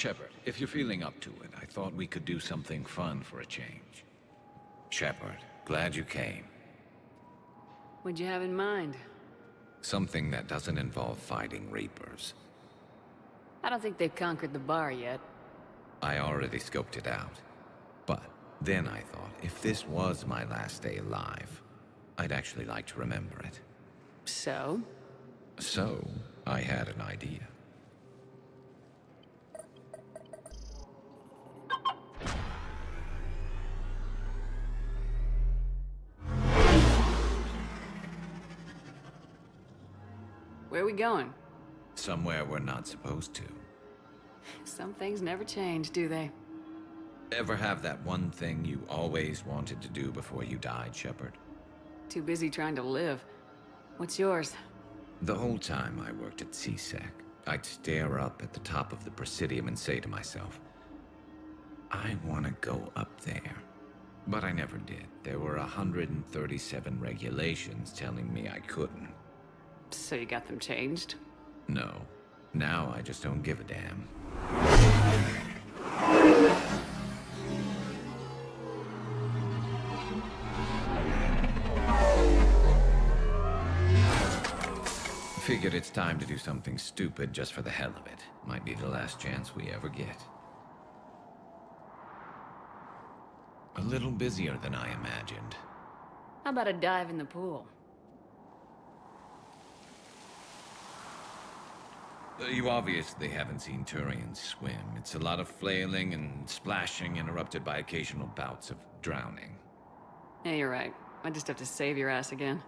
Shepard, if you're feeling up to it, I thought we could do something fun for a change. Shepard, glad you came. What'd you have in mind? Something that doesn't involve fighting Reapers. I don't think they've conquered the bar yet. I already scoped it out. But then I thought, if this was my last day alive, I'd actually like to remember it. So? So, I had an idea. Where are we going? Somewhere we're not supposed to. Some things never change, do they? Ever have that one thing you always wanted to do before you died, Shepard? Too busy trying to live. What's yours? The whole time I worked at CSEC, I'd stare up at the top of the Presidium and say to myself, I want to go up there. But I never did. There were 137 regulations telling me I couldn't. So you got them changed? No. Now I just don't give a damn. Figured it's time to do something stupid just for the hell of it. Might be the last chance we ever get. A little busier than I imagined. How about a dive in the pool? You obviously haven't seen Turians swim. It's a lot of flailing and splashing, interrupted by occasional bouts of drowning. Yeah, you're right. I just have to save your ass again.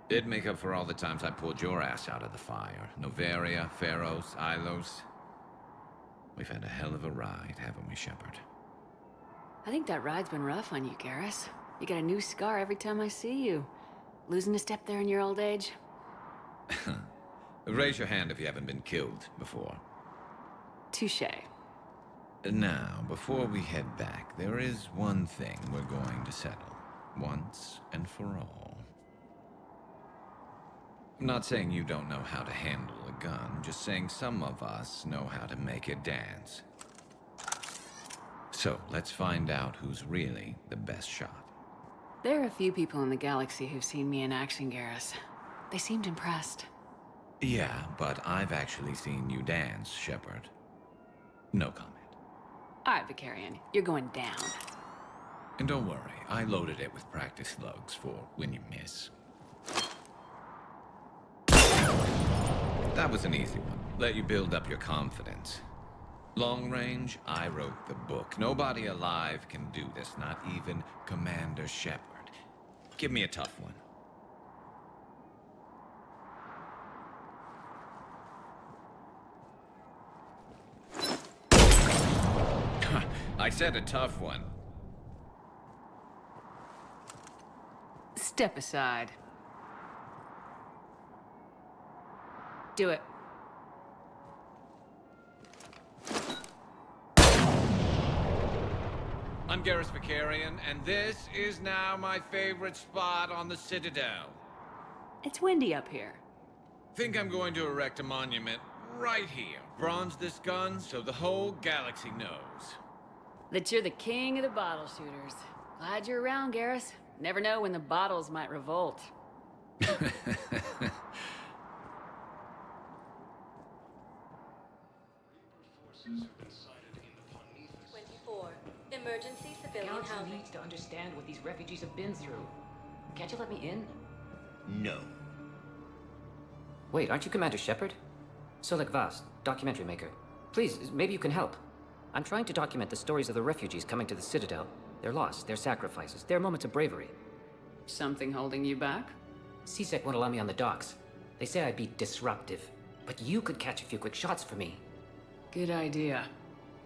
It'd make up for all the times I pulled your ass out of the fire. Noveria, Pharos, Ilos. We've had a hell of a ride, haven't we, Shepard? I think that ride's been rough on you, Garrus. You got a new scar every time I see you. Losing a step there in your old age? Raise your hand if you haven't been killed before. Touché. Now, before we head back, there is one thing we're going to settle. Once and for all. I'm not saying you don't know how to handle a gun, just saying some of us know how to make it dance. So, let's find out who's really the best shot. There are a few people in the galaxy who've seen me in action, Garrus. They seemed impressed. Yeah, but I've actually seen you dance, Shepard. No comment. All right, Vicarian, you're going down. And don't worry, I loaded it with practice slugs for when you miss. That was an easy one. Let you build up your confidence. Long range, I wrote the book. Nobody alive can do this, not even Commander Shepard. Give me a tough one. I said a tough one. Step aside. Do it. I'm Garrus Vicarian, and this is now my favorite spot on the Citadel. It's windy up here. Think I'm going to erect a monument right here. Bronze this gun so the whole galaxy knows. That you're the king of the bottle shooters. Glad you're around, Garrus. Never know when the bottles might revolt. 24. Emergency civilian Galaxy housing. needs to understand what these refugees have been through. Can't you let me in? No. Wait, aren't you Commander Shepard? Solik Vast, documentary maker. Please, maybe you can help. I'm trying to document the stories of the refugees coming to the Citadel. Their loss, their sacrifices, their moments of bravery. Something holding you back? CSEC won't allow me on the docks. They say I'd be disruptive. But you could catch a few quick shots for me. Good idea.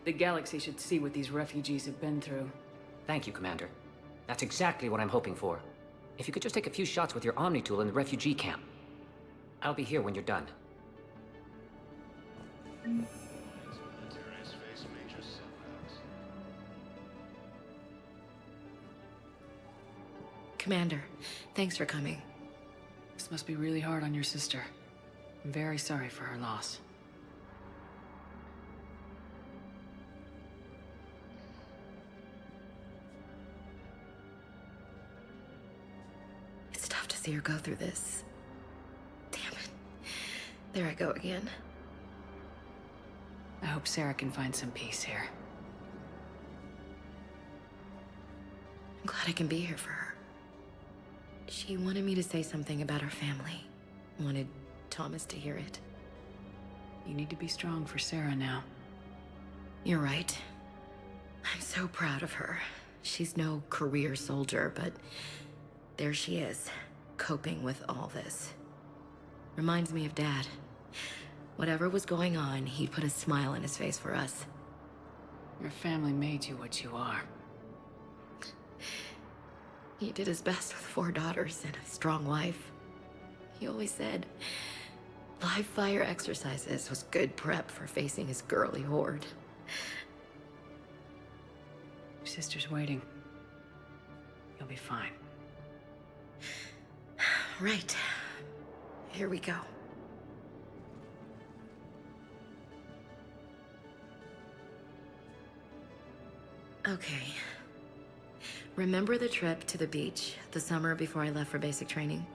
The galaxy should see what these refugees have been through. Thank you, Commander. That's exactly what I'm hoping for. If you could just take a few shots with your Omni tool in the refugee camp. I'll be here when you're done. Commander, thanks for coming. This must be really hard on your sister. I'm very sorry for her loss. see her go through this. Damn it. There I go again. I hope Sarah can find some peace here. I'm glad I can be here for her. She wanted me to say something about her family. Wanted Thomas to hear it. You need to be strong for Sarah now. You're right. I'm so proud of her. She's no career soldier, but there she is, coping with all this. Reminds me of Dad. Whatever was going on, he'd put a smile on his face for us. Your family made you what you are. He did his best with 4 daughters and a strong wife. He always said live fire exercises was good prep for facing his girly horde. Your sister's waiting. You'll be fine. Right. Here we go. Okay. Remember the trip to the beach the summer before I left for basic training?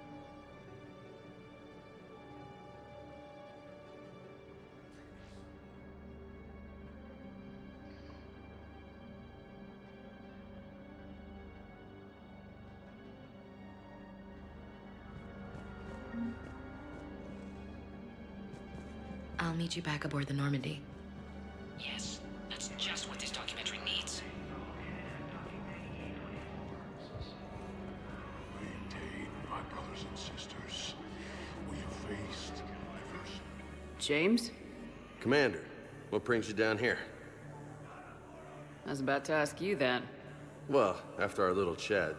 I'll meet you back aboard the Normandy. Yes, that's just what this documentary needs. Maintain, my brothers and sisters. We have faced adversity. James? Commander, what brings you down here? I was about to ask you that. Well, after our little chat,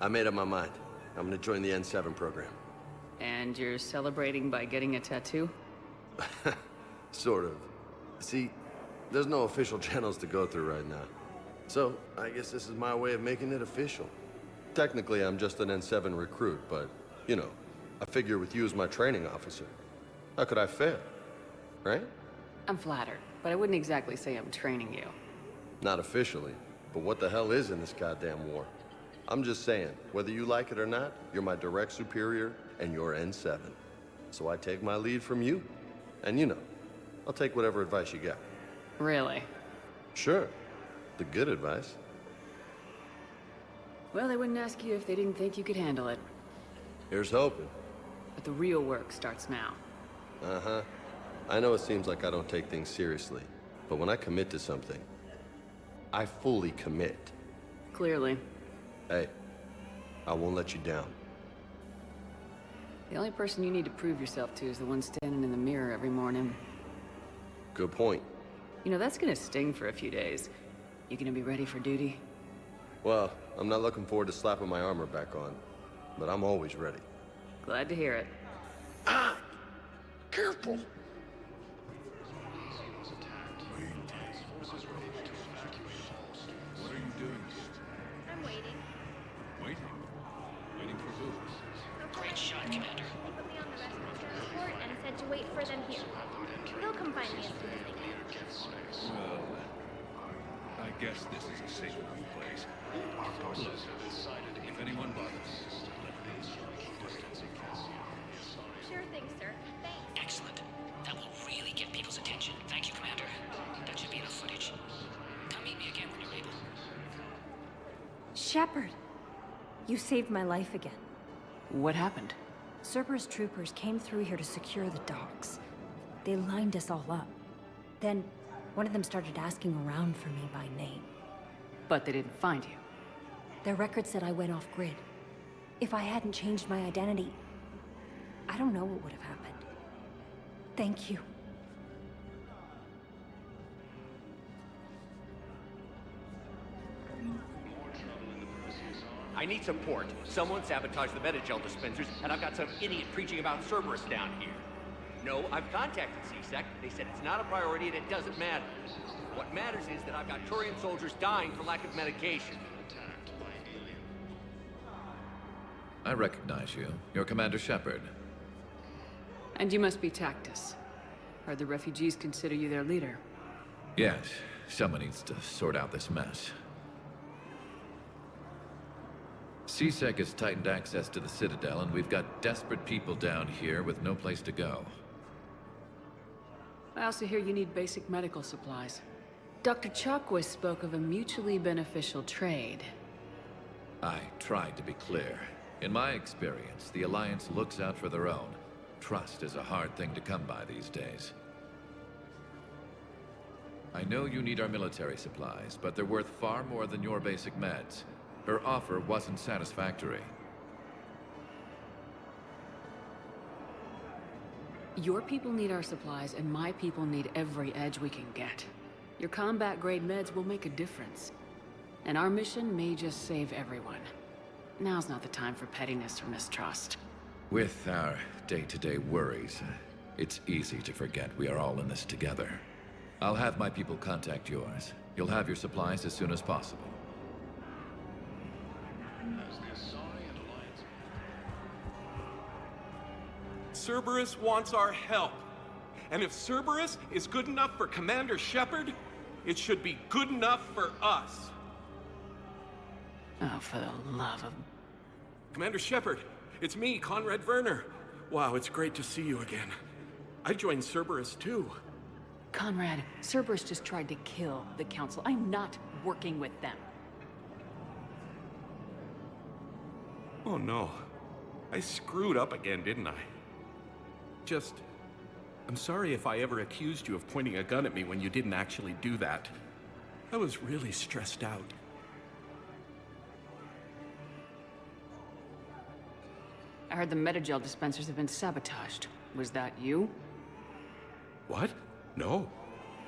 I made up my mind. I'm gonna join the N7 program. And you're celebrating by getting a tattoo? Sort of. See, there's no official channels to go through right now. So, I guess this is my way of making it official. Technically, I'm just an N7 recruit, but, you know, I figure with you as my training officer, how could I fail? Right? I'm flattered, but I wouldn't exactly say I'm training you. Not officially, but what the hell is in this goddamn war? I'm just saying, whether you like it or not, you're my direct superior, and you're N7. So I take my lead from you. And you know, I'll take whatever advice you got. Really? Sure. The good advice. Well, they wouldn't ask you if they didn't think you could handle it. Here's hoping. But the real work starts now. Uh-huh. I know it seems like I don't take things seriously, but when I commit to something, I fully commit. Clearly. Hey, I won't let you down. The only person you need to prove yourself to is the one standing in the mirror every morning. Good point. You know, that's gonna sting for a few days. You gonna be ready for duty? Well, I'm not looking forward to slapping my armor back on, but I'm always ready. Glad to hear it. Careful! What are you doing? I'm waiting. Waiting? Waiting for who? Great shot, Commander. They put me on the rest of the transport and said to wait for them here. They'll come find me as soon as they can. Well, I guess this is a safe enough place. Look, if anyone bothers us, Sure thing, sir. Thanks. Excellent. That will really get people's attention. Thank you, Commander. That should be enough footage. Come meet me again when you're able. Shepard, you saved my life again. What happened? Cerberus troopers came through here to secure the docks. They lined us all up. Then, one of them started asking around for me by name. But they didn't find you. Their record said I went off-grid. If I hadn't changed my identity, I don't know what would have happened. Thank you. I need support. Someone sabotaged the Metagel dispensers, and I've got some idiot preaching about Cerberus down here. No, I've contacted CSEC. They said it's not a priority and it doesn't matter. What matters is that I've got Turian soldiers dying for lack of medication. I recognize you. You're Commander Shepard. And you must be Tactus. Heard the refugees consider you their leader. Yes, someone needs to sort out this mess. CSEC has tightened access to the Citadel, and we've got desperate people down here with no place to go. I also hear you need basic medical supplies. Dr. Chakwas spoke of a mutually beneficial trade. I tried to be clear. In my experience, the Alliance looks out for their own. Trust is a hard thing to come by these days. I know you need our military supplies, but they're worth far more than your basic meds. Her offer wasn't satisfactory. Your people need our supplies, and my people need every edge we can get. Your combat-grade meds will make a difference. And our mission may just save everyone. Now's not the time for pettiness or mistrust. With our day-to-day worries, it's easy to forget we are all in this together. I'll have my people contact yours. You'll have your supplies as soon as possible. Cerberus wants our help. And if Cerberus is good enough for Commander Shepard, it should be good enough for us. Oh, for the love of... Commander Shepard, it's me, Conrad Werner. Wow, it's great to see you again. I joined Cerberus too. Conrad, Cerberus just tried to kill the Council. I'm not working with them. Oh no. I screwed up again, didn't I? I'm sorry if I ever accused you of pointing a gun at me when you didn't actually do that. I was really stressed out. I heard the metagel dispensers have been sabotaged. Was that you? What? No.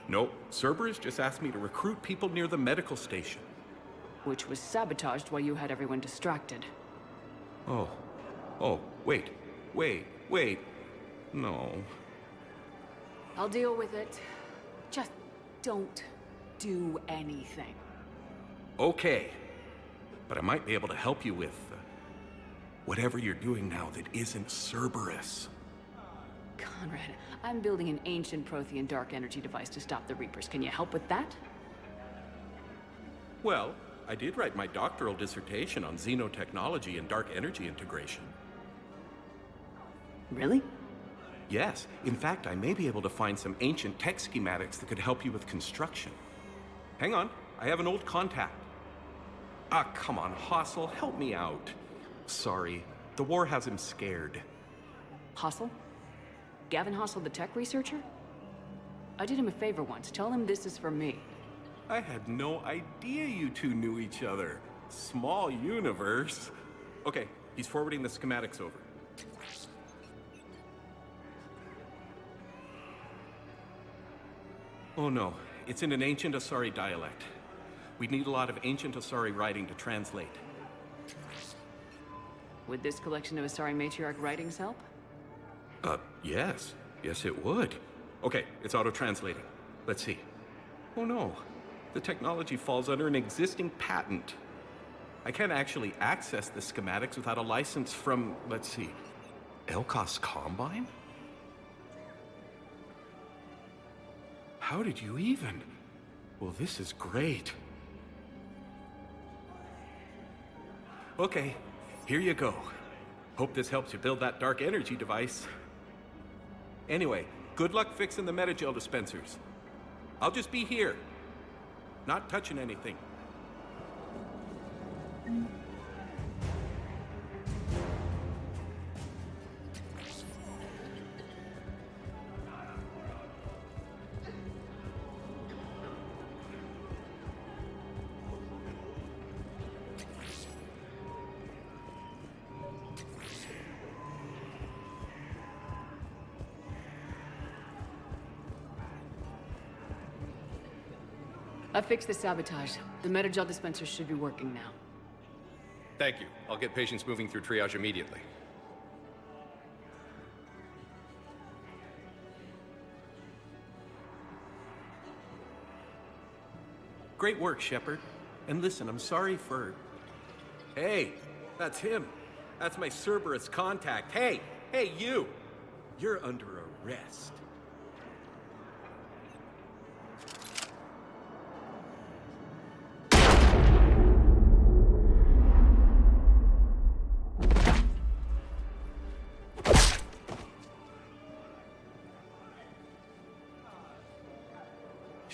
No, Cerberus just asked me to recruit people near the medical station. Which was sabotaged while you had everyone distracted. Oh, wait. No. I'll deal with it. Just don't do anything. Okay. But I might be able to help you with whatever you're doing now that isn't Cerberus. Conrad, I'm building an ancient Prothean dark energy device to stop the Reapers. Can you help with that? Well, I did write my doctoral dissertation on xenotechnology and dark energy integration. Really? Yes. In fact, I may be able to find some ancient tech schematics that could help you with construction. Hang on, I have an old contact. Ah, come on, Hossel, help me out. Sorry, the war has him scared. Hossel? Gavin Hossel, the tech researcher? I did him a favor once. Tell him this is for me. I had no idea you two knew each other. Small universe. Okay, he's forwarding the schematics over. Oh no, it's in an ancient Asari dialect. We'd need a lot of ancient Asari writing to translate. Would this collection of Asari matriarch writings help? Yes. Yes, it would. Okay, it's auto-translating. Let's see. Oh no, the technology falls under an existing patent. I can't actually access the schematics without a license from, let's see, Elkos Combine? How did you even? Well, this is great. Okay, here you go. Hope this helps you build that dark energy device. Anyway, good luck fixing the metagel dispensers. I'll just be here. Not touching anything. I fixed the sabotage. The metagel dispensers should be working now. Thank you. I'll get patients moving through triage immediately. Great work, Shepard. And listen, I'm sorry for... Hey, that's him. That's my Cerberus contact. Hey, you! You're under arrest.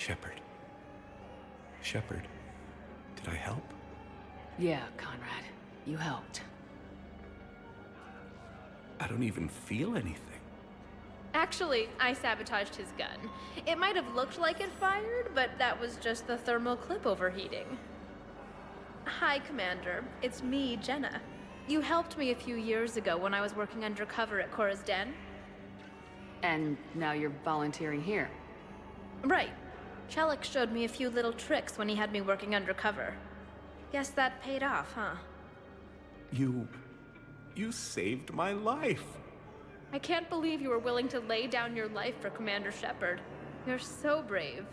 Shepard. Shepard, did I help? Yeah, Conrad. You helped. I don't even feel anything. Actually, I sabotaged his gun. It might have looked like it fired, but that was just the thermal clip overheating. Hi, Commander. It's me, Jenna. You helped me a few years ago when I was working undercover at Cora's Den. And now you're volunteering here. Right. Shellick showed me a few little tricks when he had me working undercover. Guess that paid off, huh? You saved my life. I can't believe you were willing to lay down your life for Commander Shepard. You're so brave.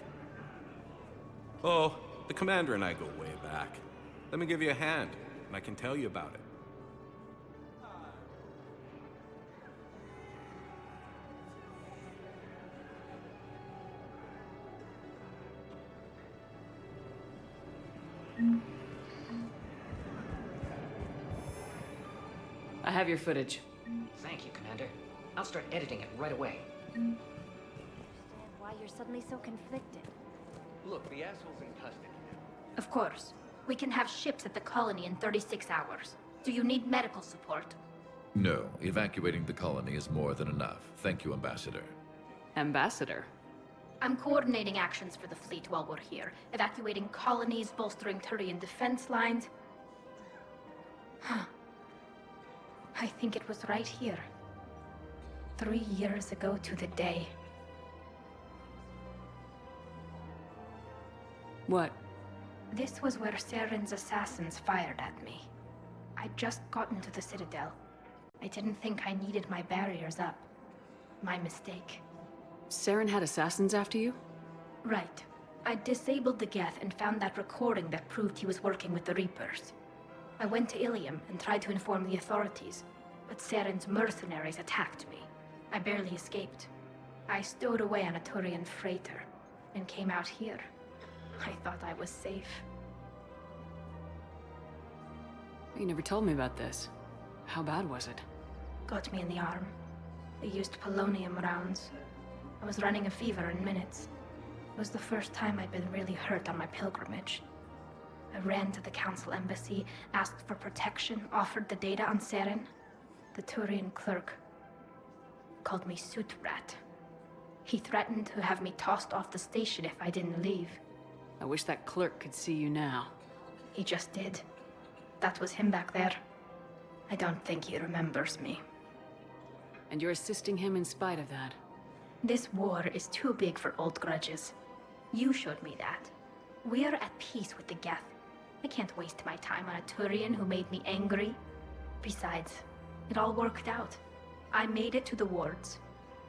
Oh, the commander and I go way back. Let me give you a hand, and I can tell you about it. I have your footage. Thank you, Commander. I'll start editing it right away. Why you're suddenly so conflicted? Look, the asshole's in custody. Of course. We can have ships at the colony in 36 hours. Do you need medical support? No, evacuating the colony is more than enough. Thank you, Ambassador. Ambassador? I'm coordinating actions for the fleet while we're here. Evacuating colonies, bolstering Turian defense lines. I think it was right here. 3 years ago to the day. What? This was where Saren's assassins fired at me. I'd just gotten to the Citadel. I didn't think I needed my barriers up. My mistake. Saren had assassins after you? Right. I disabled the Geth and found that recording that proved he was working with the Reapers. I went to Ilium and tried to inform the authorities, but Saren's mercenaries attacked me. I barely escaped. I stowed away on a Turian freighter and came out here. I thought I was safe. You never told me about this. How bad was it? Got me in the arm. They used polonium rounds. I was running a fever in minutes. It was the first time I'd been really hurt on my pilgrimage. I ran to the Council embassy, asked for protection, offered the data on Saren. The Turian clerk called me Soot Rat. He threatened to have me tossed off the station if I didn't leave. I wish that clerk could see you now. He just did. That was him back there. I don't think he remembers me. And you're assisting him in spite of that. This war is too big for old grudges. You showed me that. We're at peace with the Geth. I can't waste my time on a Turian who made me angry. Besides, it all worked out. I made it to the wards.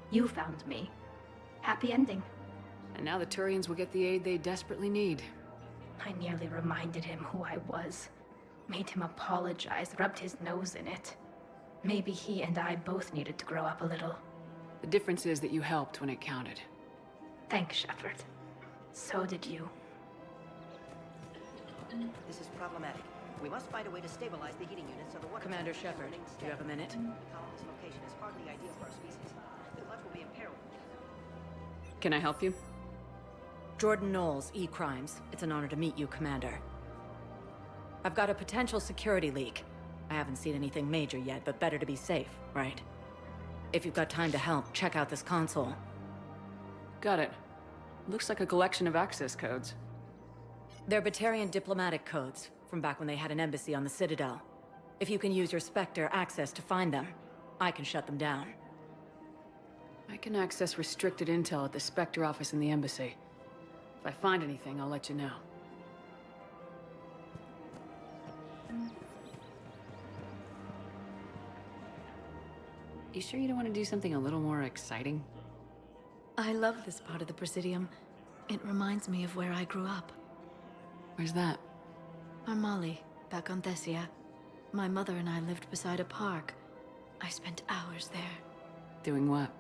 You found me. Happy ending. And now the Turians will get the aid they desperately need. I nearly reminded him who I was. Made him apologize, rubbed his nose in it. Maybe he and I both needed to grow up a little. The difference is that you helped when it counted. Thanks, Shepard. So did you. This is problematic. We must find a way to stabilize the heating units so the water... Commander Shepard, do you have a minute? The colony's location is hardly ideal for our species. The clutch will be imperiled. Can I help you? Jordan Knowles, E-Crimes. It's an honor to meet you, Commander. I've got a potential security leak. I haven't seen anything major yet, but better to be safe, right? If you've got time to help, check out this console. Got it. Looks like a collection of access codes. They're Batarian diplomatic codes, from back when they had an embassy on the Citadel. If you can use your Spectre access to find them, I can shut them down. I can access restricted intel at the Spectre office in the embassy. If I find anything, I'll let you know. You sure you don't want to do something a little more exciting? I love this part of the Presidium. It reminds me of where I grew up. Where's that? Armali, back on Thessia. My mother and I lived beside a park. I spent hours there. Doing what?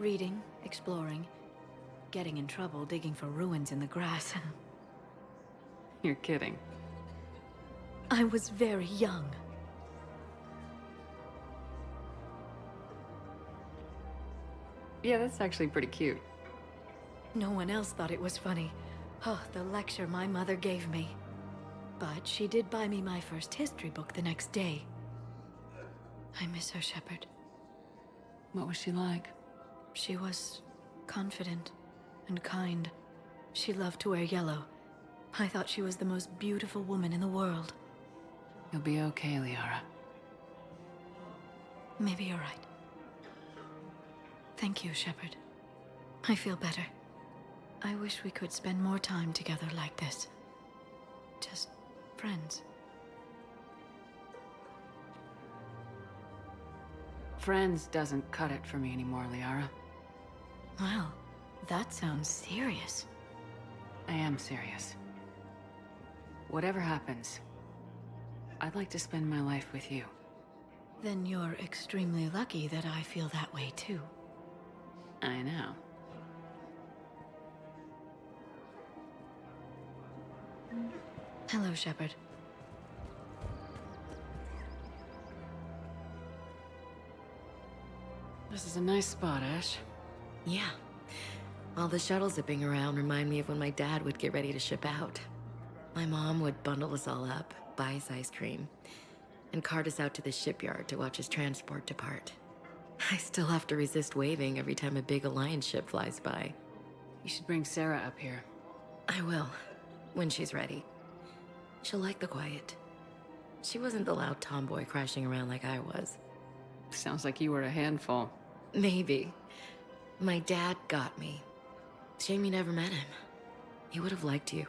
Reading, exploring, getting in trouble digging for ruins in the grass. You're kidding. I was very young. Yeah, that's actually pretty cute. No one else thought it was funny. Oh, the lecture my mother gave me. But she did buy me my first history book the next day. I miss her, Shepard. What was she like? She was confident and kind. She loved to wear yellow. I thought she was the most beautiful woman in the world. You'll be okay, Liara. Maybe you're right. Thank you, Shepard. I feel better. I wish we could spend more time together like this. Just friends. Friends doesn't cut it for me anymore, Liara. Wow, that sounds serious. I am serious. Whatever happens, I'd like to spend my life with you. Then you're extremely lucky that I feel that way too. I know. Hello, Shepard. This is a nice spot, Ash. Yeah. All the shuttles zipping around remind me of when my dad would get ready to ship out. My mom would bundle us all up, buy us ice cream, and cart us out to the shipyard to watch his transport depart. I still have to resist waving every time a big Alliance ship flies by. You should bring Sarah up here. I will, when she's ready. She'll like the quiet. She wasn't the loud tomboy crashing around like I was. Sounds like you were a handful. Maybe. My dad got me. Shame you never met him. He would have liked you.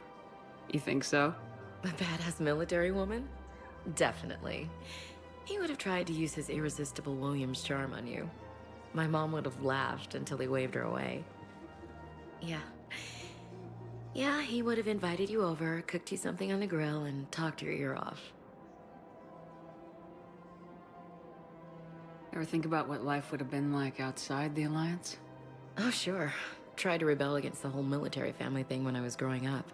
You think so? A badass military woman? Definitely. He would have tried to use his irresistible Williams charm on you. My mom would have laughed until he waved her away. Yeah. Yeah, he would have invited you over, cooked you something on the grill, and talked your ear off. Ever think about what life would have been like outside the Alliance? Oh, sure. Tried to rebel against the whole military family thing when I was growing up.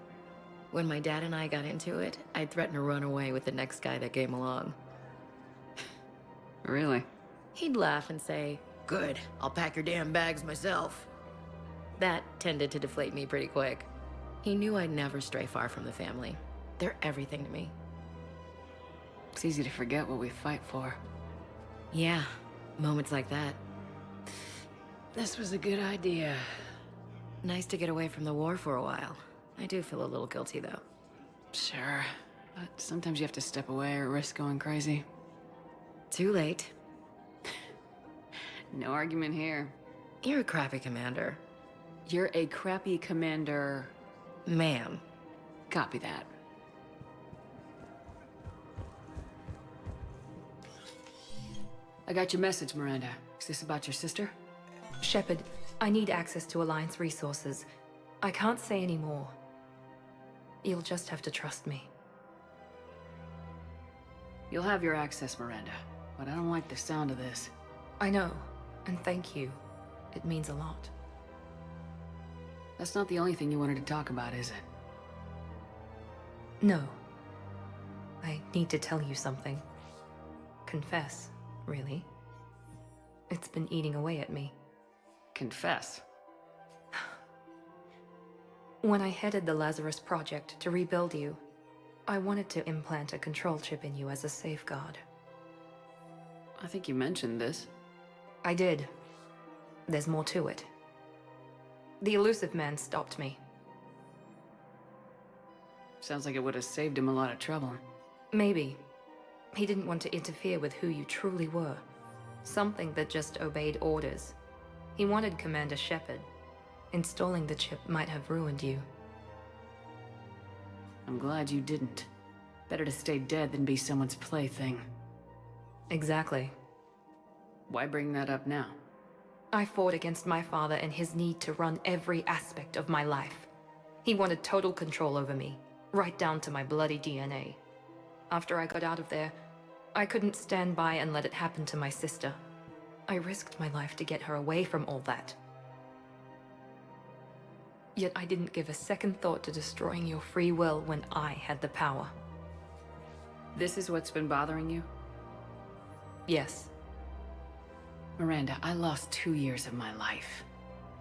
When my dad and I got into it, I'd threaten to run away with the next guy that came along. Really? He'd laugh and say, "Good, I'll pack your damn bags myself." That tended to deflate me pretty quick. He knew I'd never stray far from the family. They're everything to me. It's easy to forget what we fight for. Yeah, moments like that. This was a good idea. Nice to get away from the war for a while. I do feel a little guilty, though. Sure, but sometimes you have to step away or risk going crazy. Too late. No argument here. You're a crappy commander. You're a crappy commander... Ma'am. Copy that. I got your message, Miranda. Is this about your sister? Shepard, I need access to Alliance resources. I can't say any more. You'll just have to trust me. You'll have your access, Miranda. But I don't like the sound of this. I know, and thank you. It means a lot. That's not the only thing you wanted to talk about, is it? No. I need to tell you something. Confess, really. It's been eating away at me. Confess? When I headed the Lazarus Project to rebuild you, I wanted to implant a control chip in you as a safeguard. I think you mentioned this. I did. There's more to it. The elusive man stopped me. Sounds like it would have saved him a lot of trouble. Maybe. He didn't want to interfere with who you truly were. Something that just obeyed orders. He wanted Commander Shepard. Installing the chip might have ruined you. I'm glad you didn't. Better to stay dead than be someone's plaything. Exactly. Why bring that up now? I fought against my father and his need to run every aspect of my life. He wanted total control over me, right down to my bloody DNA. After I got out of there, I couldn't stand by and let it happen to my sister. I risked my life to get her away from all that. Yet I didn't give a second thought to destroying your free will when I had the power. This is what's been bothering you? Yes. Miranda, I lost 2 years of my life.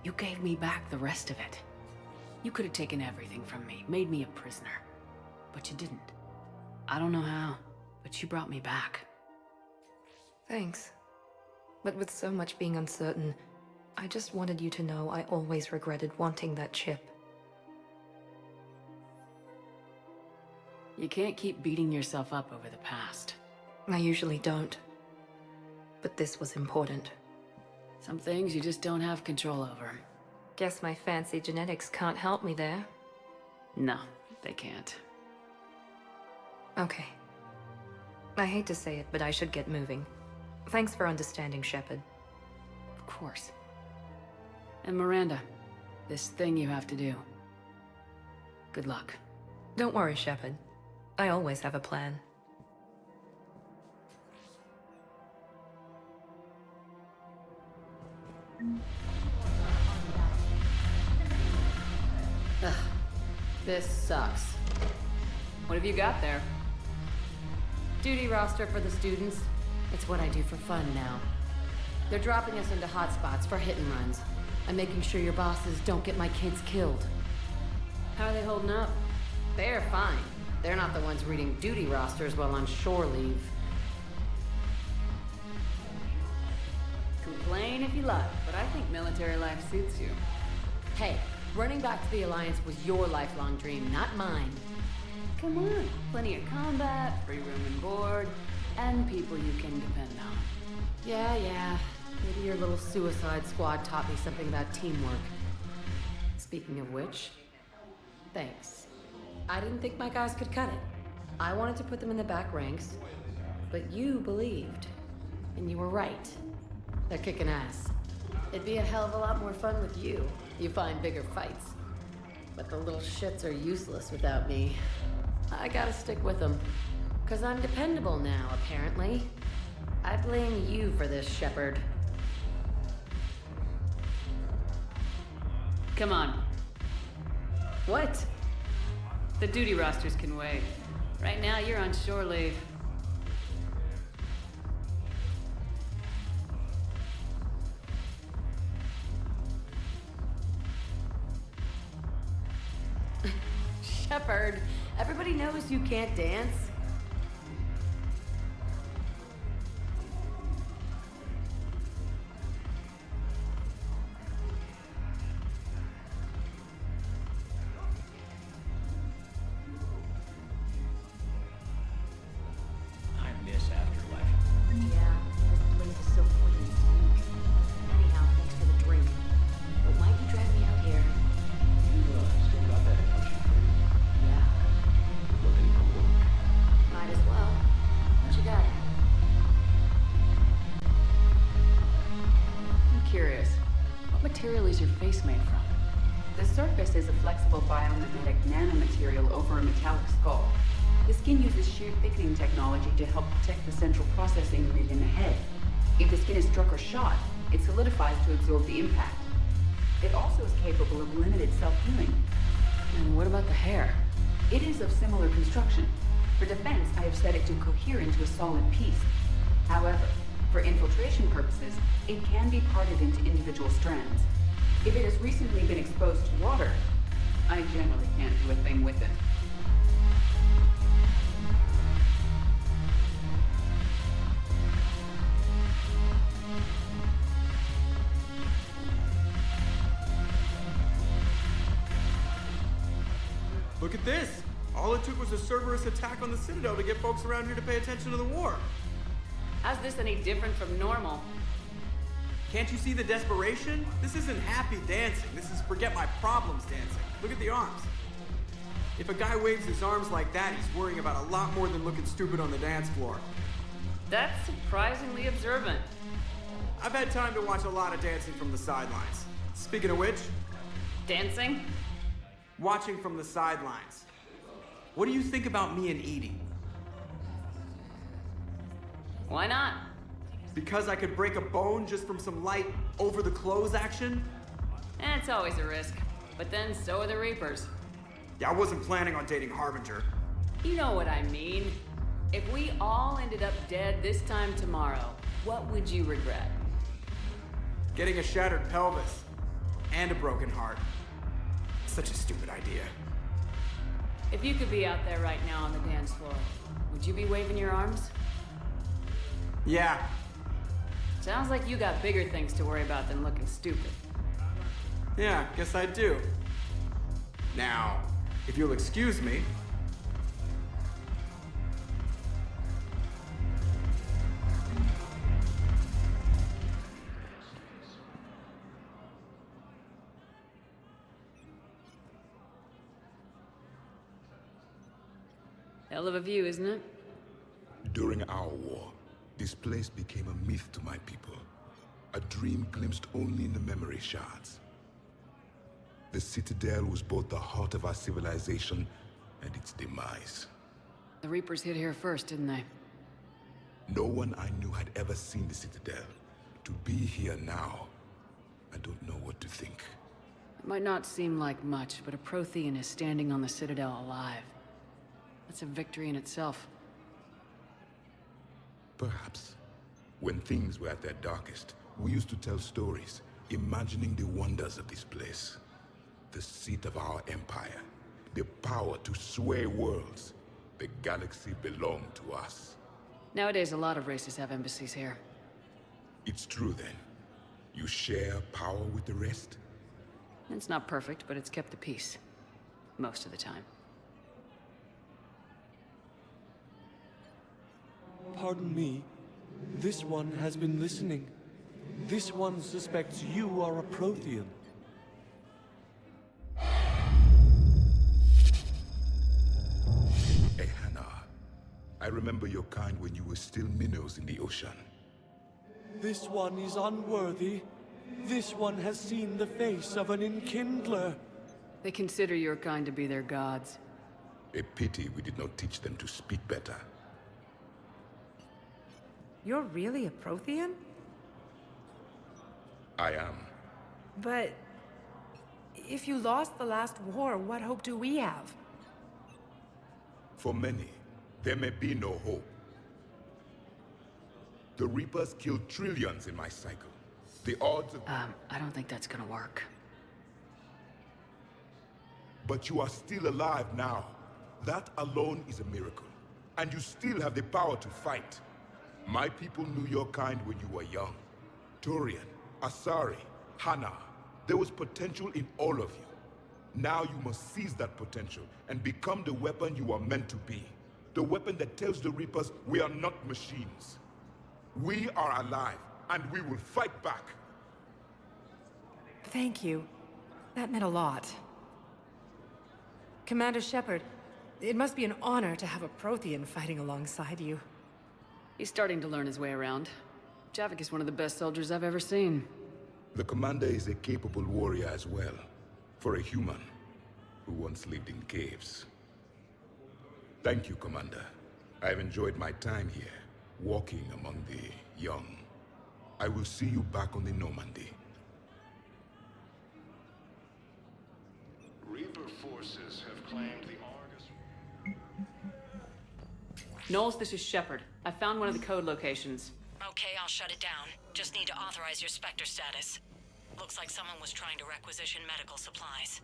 You gave me back the rest of it. You could have taken everything from me, made me a prisoner. But you didn't. I don't know how, but you brought me back. Thanks. But with so much being uncertain, I just wanted you to know I always regretted wanting that chip. You can't keep beating yourself up over the past. I usually don't. But this was important. Some things you just don't have control over. Guess my fancy genetics can't help me there. No, they can't. Okay. I hate to say it, but I should get moving. Thanks for understanding, Shepard. Of course. And Miranda, this thing you have to do. Good luck. Don't worry, Shepard. I always have a plan. Ugh, this sucks. What have you got there? Duty roster for the students. It's what I do for fun now. They're dropping us into hotspots for hit and runs. I'm making sure your bosses don't get my kids killed. How are they holding up? They're fine. They're not the ones reading duty rosters while on shore leave. Complain if you like, but I think military life suits you. Hey, running back to the Alliance was your lifelong dream, not mine. Come on, plenty of combat, free room and board, and people you can depend on. Yeah. Maybe your little suicide squad taught me something about teamwork. Speaking of which, thanks. I didn't think my guys could cut it. I wanted to put them in the back ranks, but you believed. And you were right. They're kicking ass. It'd be a hell of a lot more fun with you. You find bigger fights. But the little shits are useless without me. I gotta stick with them. 'Cause I'm dependable now, apparently. I blame you for this, Shepard. Come on. What? The duty rosters can wait. Right now, you're on shore leave. Shepard, everybody knows you can't dance. I miss Afterlife. Yeah, this place is so pointless. Anyhow, thanks for the drink. But why'd you drag me out here? You still got that emotion free? Yeah, Looking for work? might as well. What you got? I'm curious. What material is your face made from? The surface is a flexible biomimetic nanomaterial over a metallic skull. The skin uses shear thickening technology to help protect the central processing unit in the head. If the skin is struck or shot, it solidifies to absorb the impact. It also is capable of limited self-healing. And what about the hair? It is of similar construction. For defense, I have set it to cohere into a solid piece. However, for infiltration purposes, it can be parted into individual strands. If it has recently been exposed to water, I generally can't do a thing with it. Look at this! All it took was a Cerberus attack on the Citadel to get folks around here to pay attention to the war. How's this any different from normal? Can't you see the desperation? This isn't happy dancing. This is forget my problems dancing. Look at the arms. If a guy waves his arms like that, he's worrying about a lot more than looking stupid on the dance floor. That's surprisingly observant. I've had time to watch a lot of dancing from the sidelines. Speaking of which... Dancing? Watching from the sidelines. What do you think about me and eating? Why not? Because I could break a bone just from some light over-the-clothes action? It's always a risk. But then so are the Reapers. Yeah, I wasn't planning on dating Harbinger. You know what I mean. If we all ended up dead this time tomorrow, what would you regret? Getting a shattered pelvis. And a broken heart. Such a stupid idea. If you could be out there right now on the dance floor, would you be waving your arms? Yeah. Sounds like you got bigger things to worry about than looking stupid. Yeah, guess I do. Now, if you'll excuse me. Hell of a view, isn't it? During our war, this place became a myth to my people. A dream glimpsed only in the memory shards. The Citadel was both the heart of our civilization and its demise. The Reapers hit here first, didn't they? No one I knew had ever seen the Citadel. To be here now, I don't know what to think. It might not seem like much, but a Prothean is standing on the Citadel alive. That's a victory in itself. Perhaps. When things were at their darkest, we used to tell stories, imagining the wonders of this place. The seat of our empire. The power to sway worlds. The galaxy belonged to us. Nowadays, a lot of races have embassies here. It's true then. You share power with the rest? It's not perfect, but it's kept the peace. Most of the time. Pardon me. This one has been listening. This one suspects you are a Prothean. Hey, Hannah. I remember your kind when you were still minnows in the ocean. This one is unworthy. This one has seen the face of an enkindler. They consider your kind to be their gods. A pity we did not teach them to speak better. You're really a Prothean? I am. But if you lost the last war, what hope do we have? For many, there may be no hope. The Reapers killed trillions in my cycle. The odds of... I don't think that's gonna work. But you are still alive now. That alone is a miracle. And you still have the power to fight. My people knew your kind when you were young. Turian, Asari, Hannah. There was potential in all of you. Now you must seize that potential and become the weapon you are meant to be. The weapon that tells the Reapers we are not machines. We are alive, and we will fight back. Thank you. That meant a lot. Commander Shepard, it must be an honor to have a Prothean fighting alongside you. He's starting to learn his way around. Javik is one of the best soldiers I've ever seen. The commander is a capable warrior as well. For a human who once lived in caves. Thank you, Commander. I've enjoyed my time here, walking among the young. I will see you back on the Normandy. Reaper forces have claimed the Argus... Knowles, this is Shepard. I found one of the code locations. Okay, I'll shut it down. Just need to authorize your Spectre status. Looks like someone was trying to requisition medical supplies.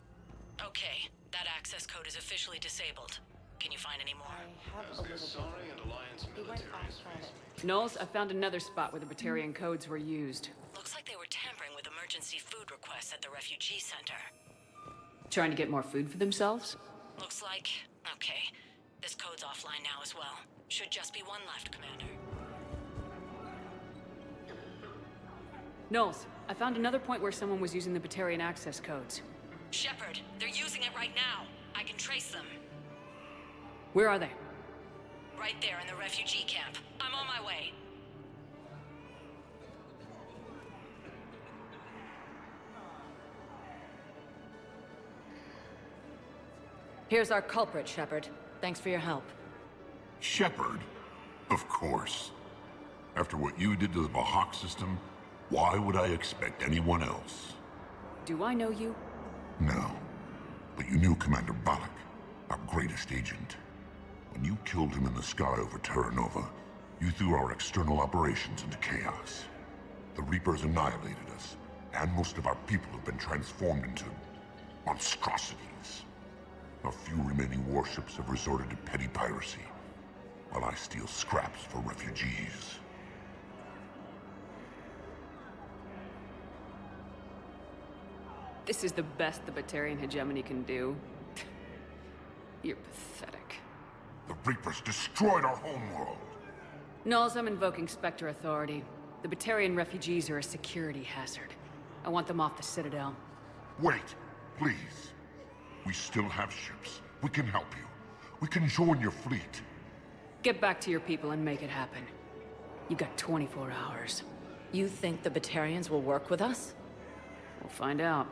Okay, that access code is officially disabled. Can you find any more? As the Asari and Alliance militaries... Knowles, I found another spot where the Batarian codes were used. Looks like they were tampering with emergency food requests at the refugee center. Trying to get more food for themselves? Looks like... Okay. This code's offline now as well. Should just be one left, Commander. Knowles, I found another point where someone was using the Batarian access codes. Shepard, they're using it right now. I can trace them. Where are they? Right there in the refugee camp. I'm on my way. Here's our culprit, Shepard. Thanks for your help. Shepard? Of course. After what you did to the Bahak system, why would I expect anyone else? Do I know you? No. But you knew Commander Balak, our greatest agent. When you killed him in the sky over Terra Nova, you threw our external operations into chaos. The Reapers annihilated us, and most of our people have been transformed into... monstrosities. A few remaining warships have resorted to petty piracy, while I steal scraps for refugees. This is the best the Batarian hegemony can do. You're pathetic. The Reapers destroyed our homeworld! Knowles, I'm invoking Spectre authority. The Batarian refugees are a security hazard. I want them off the Citadel. Wait, please. We still have ships. We can help you. We can join your fleet. Get back to your people and make it happen. You got 24 hours. You think the Batarians will work with us? We'll find out.